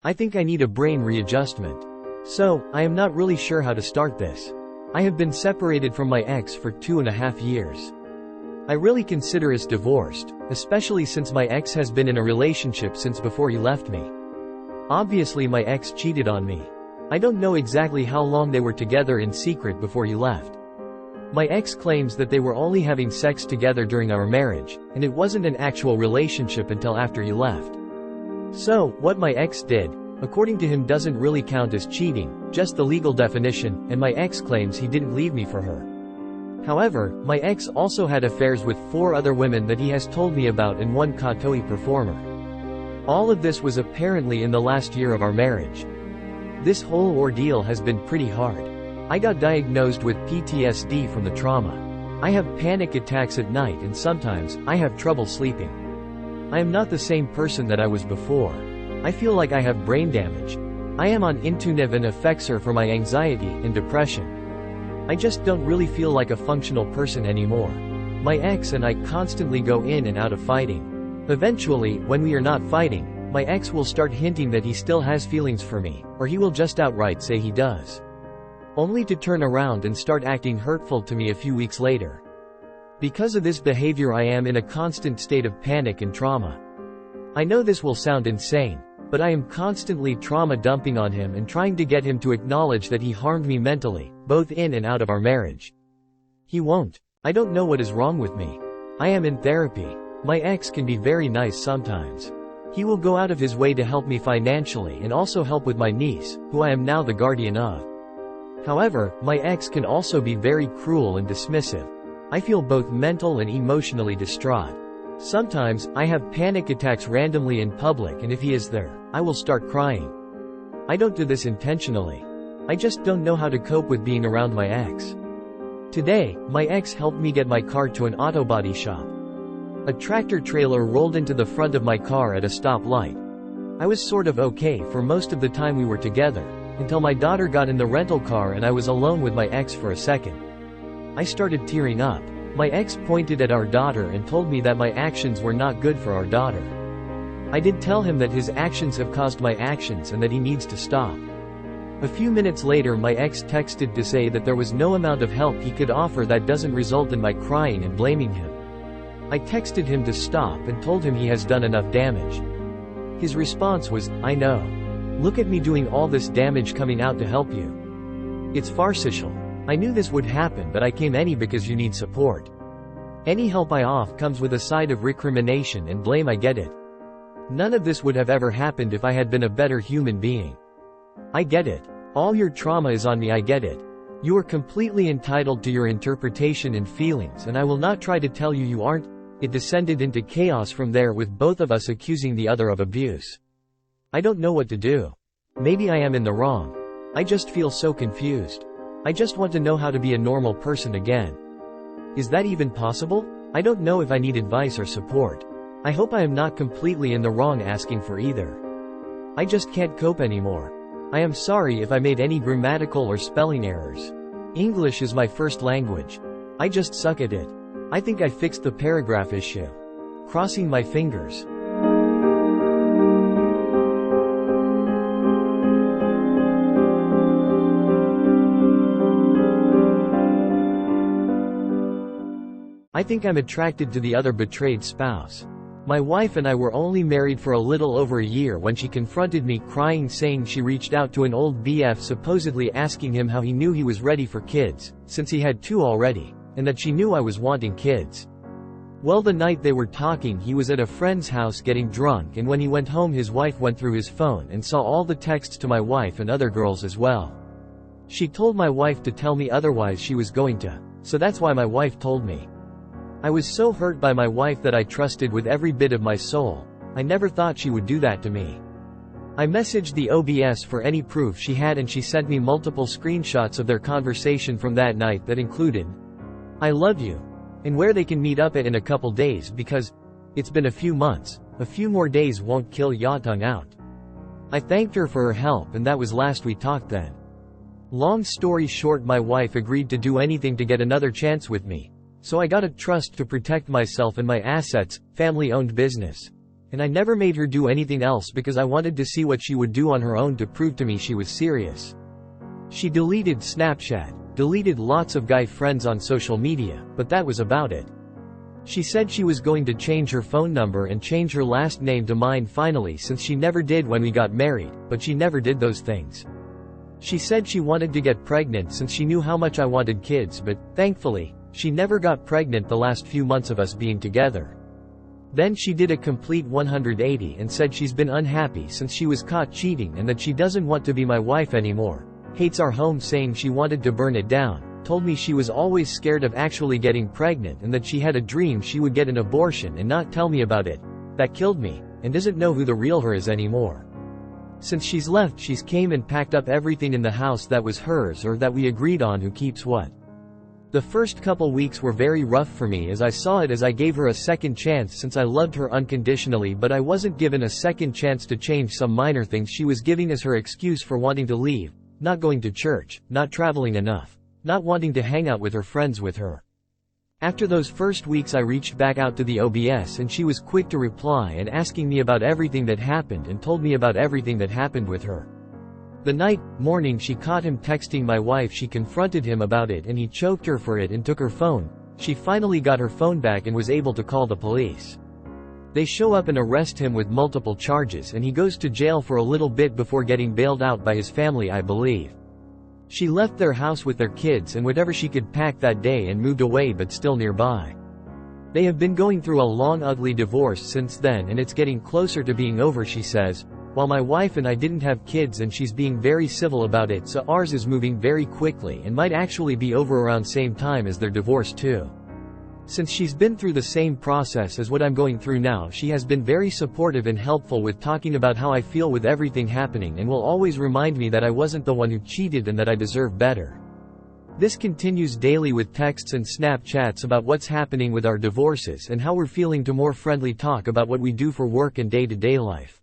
I think I need a brain readjustment. So, I am not really sure how to start this. I have been separated from my ex for 2.5 years. I really consider us divorced, especially since my ex has been in a relationship since before he left me. Obviously my ex cheated on me. I don't know exactly how long they were together in secret before he left. My ex claims that they were only having sex together during our marriage, and it wasn't an actual relationship until after he left. So, what my ex did, according to him, doesn't really count as cheating, just the legal definition, and my ex claims he didn't leave me for her. However, my ex also had affairs with 4 other women that he has told me about and one Kathoey performer. All of this was apparently in the last year of our marriage. This whole ordeal has been pretty hard. I got diagnosed with PTSD from the trauma. I have panic attacks at night and sometimes, I have trouble sleeping. I am not the same person that I was before. I feel like I have brain damage. I am on Intuniv and Effexor for my anxiety and depression. I just don't really feel like a functional person anymore. My ex and I constantly go in and out of fighting. Eventually, when we are not fighting, my ex will start hinting that he still has feelings for me, or he will just outright say he does. Only to turn around and start acting hurtful to me a few weeks later. Because of this behavior I am in a constant state of panic and trauma. I know this will sound insane, but I am constantly trauma dumping on him and trying to get him to acknowledge that he harmed me mentally, both in and out of our marriage. He won't. I don't know what is wrong with me. I am in therapy. My ex can be very nice sometimes. He will go out of his way to help me financially and also help with my niece, who I am now the guardian of. However, my ex can also be very cruel and dismissive. I feel both mental and emotionally distraught. Sometimes, I have panic attacks randomly in public, and if he is there, I will start crying. I don't do this intentionally. I just don't know how to cope with being around my ex. Today, my ex helped me get my car to an auto body shop. A tractor trailer rolled into the front of my car at a stoplight. I was sort of okay for most of the time we were together, until my daughter got in the rental car and I was alone with my ex for a second. I started tearing up. My ex pointed at our daughter and told me that my actions were not good for our daughter. I did tell him that his actions have caused my actions and that he needs to stop. A few minutes later my ex texted to say that there was no amount of help he could offer that doesn't result in my crying and blaming him. I texted him to stop and told him he has done enough damage. His response was, "I know. Look at me doing all this damage coming out to help you. It's farcical. I knew this would happen, but I came because you need support. Any help I offer comes with a side of recrimination and blame. I get it. None of this would have ever happened if I had been a better human being. I get it. All your trauma is on me. I get it. You are completely entitled to your interpretation and feelings, and I will not try to tell you you aren't." It descended into chaos from there, with both of us accusing the other of abuse. I don't know what to do. Maybe I am in the wrong. I just feel so confused. I just want to know how to be a normal person again. Is that even possible? I don't know if I need advice or support. I hope I am not completely in the wrong asking for either. I just can't cope anymore. I am sorry if I made any grammatical or spelling errors. English is my first language. I just suck at it. I think I fixed the paragraph issue. Crossing my fingers. I think I'm attracted to the other betrayed spouse. My wife and I were only married for a little over a year when she confronted me crying, saying she reached out to an old BF supposedly asking him how he knew he was ready for kids, since he had 2 already, and that she knew I was wanting kids. Well, the night they were talking he was at a friend's house getting drunk, and when he went home his wife went through his phone and saw all the texts to my wife and other girls as well. She told my wife to tell me otherwise she was going to, so that's why my wife told me. I was so hurt by my wife that I trusted with every bit of my soul. I never thought she would do that to me. I messaged the OBS for any proof she had, and she sent me multiple screenshots of their conversation from that night that included, "I love you," and where they can meet up at in a couple days because it's been a few months. A few more days won't kill Yatung out. I thanked her for her help, and that was last we talked then. Long story short, my wife agreed to do anything to get another chance with me. So I got a trust to protect myself and my assets, family-owned business. And I never made her do anything else because I wanted to see what she would do on her own to prove to me she was serious. She deleted Snapchat, deleted lots of guy friends on social media, but that was about it. She said she was going to change her phone number and change her last name to mine finally, since she never did when we got married, but she never did those things. She said she wanted to get pregnant since she knew how much I wanted kids, but, thankfully, she never got pregnant the last few months of us being together. Then she did a complete 180 and said she's been unhappy since she was caught cheating and that she doesn't want to be my wife anymore, hates our home, saying she wanted to burn it down, told me she was always scared of actually getting pregnant and that she had a dream she would get an abortion and not tell me about it. That killed me, and doesn't know who the real her is anymore. Since she's left, she's came and packed up everything in the house that was hers or that we agreed on who keeps what. The first couple weeks were very rough for me as I saw it as I gave her a second chance since I loved her unconditionally, but I wasn't given a second chance to change some minor things she was giving as her excuse for wanting to leave, not going to church, not traveling enough, not wanting to hang out with her friends with her. After those first weeks I reached back out to the OBS and she was quick to reply and asking me about everything that happened and told me about everything that happened with her. The morning she caught him texting my wife, she confronted him about it and he choked her for it and took her phone. She finally got her phone back and was able to call the police. They show up and arrest him with multiple charges and he goes to jail for a little bit before getting bailed out by his family, I believe. She left their house with their kids and whatever she could pack that day and moved away, but still nearby. They have been going through a long ugly divorce since then and it's getting closer to being over, she says. While my wife and I didn't have kids and she's being very civil about it, so ours is moving very quickly and might actually be over around same time as their divorce too. Since she's been through the same process as what I'm going through now, she has been very supportive and helpful with talking about how I feel with everything happening and will always remind me that I wasn't the one who cheated and that I deserve better. This continues daily with texts and Snapchats about what's happening with our divorces and how we're feeling, to more friendly talk about what we do for work and day-to-day life.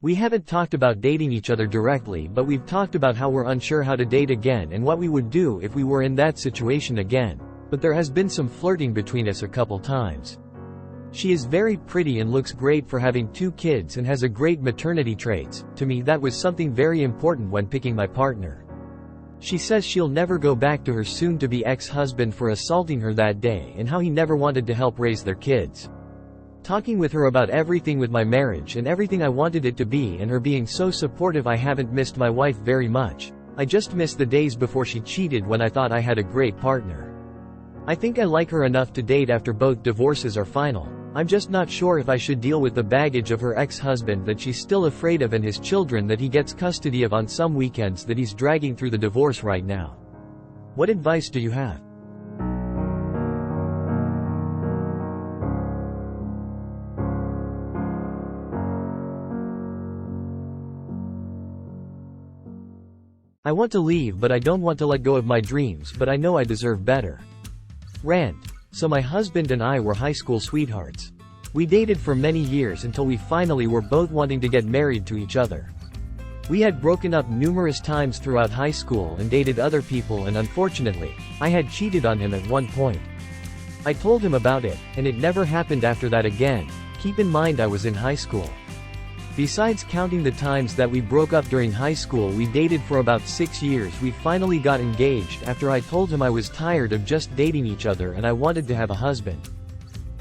We haven't talked about dating each other directly, but we've talked about how we're unsure how to date again and what we would do if we were in that situation again, but there has been some flirting between us a couple times. She is very pretty and looks great for having 2 kids and has a great maternity traits. To me that was something very important when picking my partner. She says she'll never go back to her soon-to-be ex-husband for assaulting her that day and how he never wanted to help raise their kids. Talking with her about everything with my marriage and everything I wanted it to be and her being so supportive. I haven't missed my wife very much. I just miss the days before she cheated when I thought I had a great partner. I think I like her enough to date after both divorces are final. I'm just not sure if I should deal with the baggage of her ex-husband that she's still afraid of and his children that he gets custody of on some weekends that he's dragging through the divorce right now. What advice do you have? I want to leave, but I don't want to let go of my dreams, but I know I deserve better. Rant. So my husband and I were high school sweethearts. We dated for many years until we finally were both wanting to get married to each other. We had broken up numerous times throughout high school and dated other people, and unfortunately, I had cheated on him at one point. I told him about it, and it never happened after that again. Keep in mind I was in high school. Besides counting the times that we broke up during high school, we dated for about 6 years. We finally got engaged after I told him I was tired of just dating each other and I wanted to have a husband.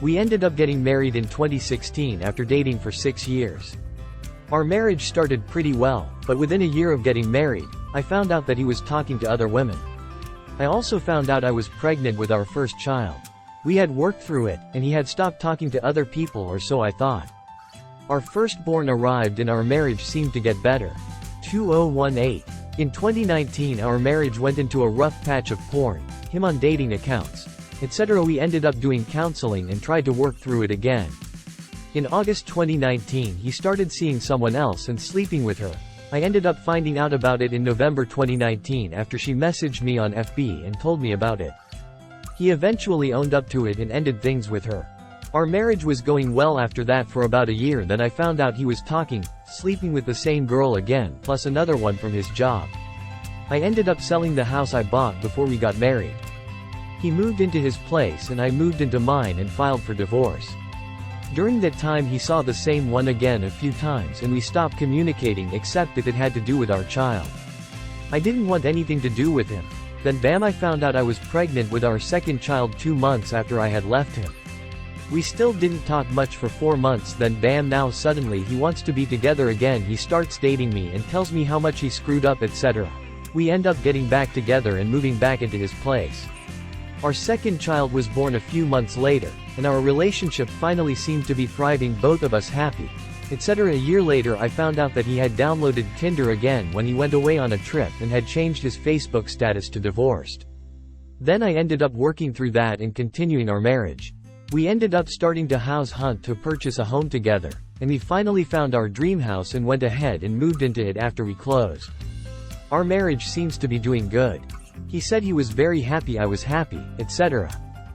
We ended up getting married in 2016 after dating for 6 years. Our marriage started pretty well, but within a year of getting married, I found out that he was talking to other women. I also found out I was pregnant with our first child. We had worked through it, and he had stopped talking to other people, or so I thought. Our firstborn arrived and our marriage seemed to get better. 2018. In 2019 our marriage went into a rough patch of porn, him on dating accounts, etc. We ended up doing counseling and tried to work through it again. In August 2019 he started seeing someone else and sleeping with her. I ended up finding out about it in November 2019 after she messaged me on FB and told me about it. He eventually owned up to it and ended things with her. Our marriage was going well after that for about a year. Then I found out he was sleeping with the same girl again, plus another one from his job. I ended up selling the house I bought before we got married. He moved into his place and I moved into mine and filed for divorce. During that time he saw the same one again a few times and we stopped communicating except if it had to do with our child. I didn't want anything to do with him. Then bam, I found out I was pregnant with our second child 2 months after I had left him. We still didn't talk much for 4 months, then bam, now suddenly he wants to be together again. He starts dating me and tells me how much he screwed up, etc. We end up getting back together and moving back into his place. Our second child was born a few months later, and our relationship finally seemed to be thriving, both of us happy, etc. A year later I found out that he had downloaded Tinder again when he went away on a trip and had changed his Facebook status to divorced. Then I ended up working through that and continuing our marriage. We ended up starting to house hunt to purchase a home together, and we finally found our dream house and went ahead and moved into it after we closed. Our marriage seems to be doing good. He said he was very happy, I was happy, etc.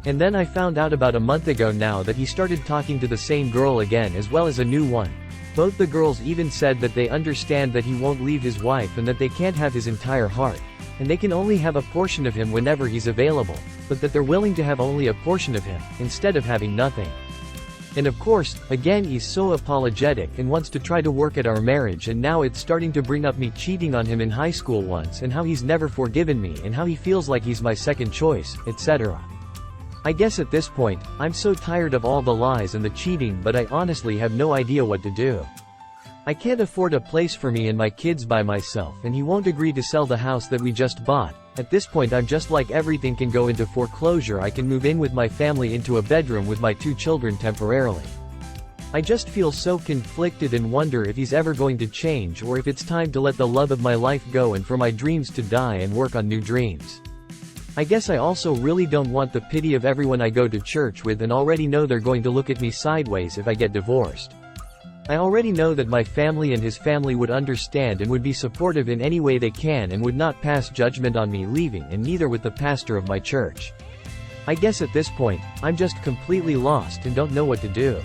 And then I found out about a month ago now that he started talking to the same girl again as well as a new one. Both the girls even said that they understand that he won't leave his wife and that they can't have his entire heart, and they can only have a portion of him whenever he's available, but that they're willing to have only a portion of him, instead of having nothing. And of course, again he's so apologetic and wants to try to work at our marriage, and now it's starting to bring up me cheating on him in high school once and how he's never forgiven me and how he feels like he's my second choice, etc. I guess at this point, I'm so tired of all the lies and the cheating, but I honestly have no idea what to do. I can't afford a place for me and my kids by myself, and he won't agree to sell the house that we just bought. At this point I'm just like, everything can go into foreclosure, I can move in with my family into a bedroom with my 2 children temporarily. I just feel so conflicted and wonder if he's ever going to change or if it's time to let the love of my life go and for my dreams to die and work on new dreams. I guess I also really don't want the pity of everyone I go to church with and already know they're going to look at me sideways if I get divorced. I already know that my family and his family would understand and would be supportive in any way they can and would not pass judgment on me leaving, and neither with the pastor of my church. I guess at this point, I'm just completely lost and don't know what to do.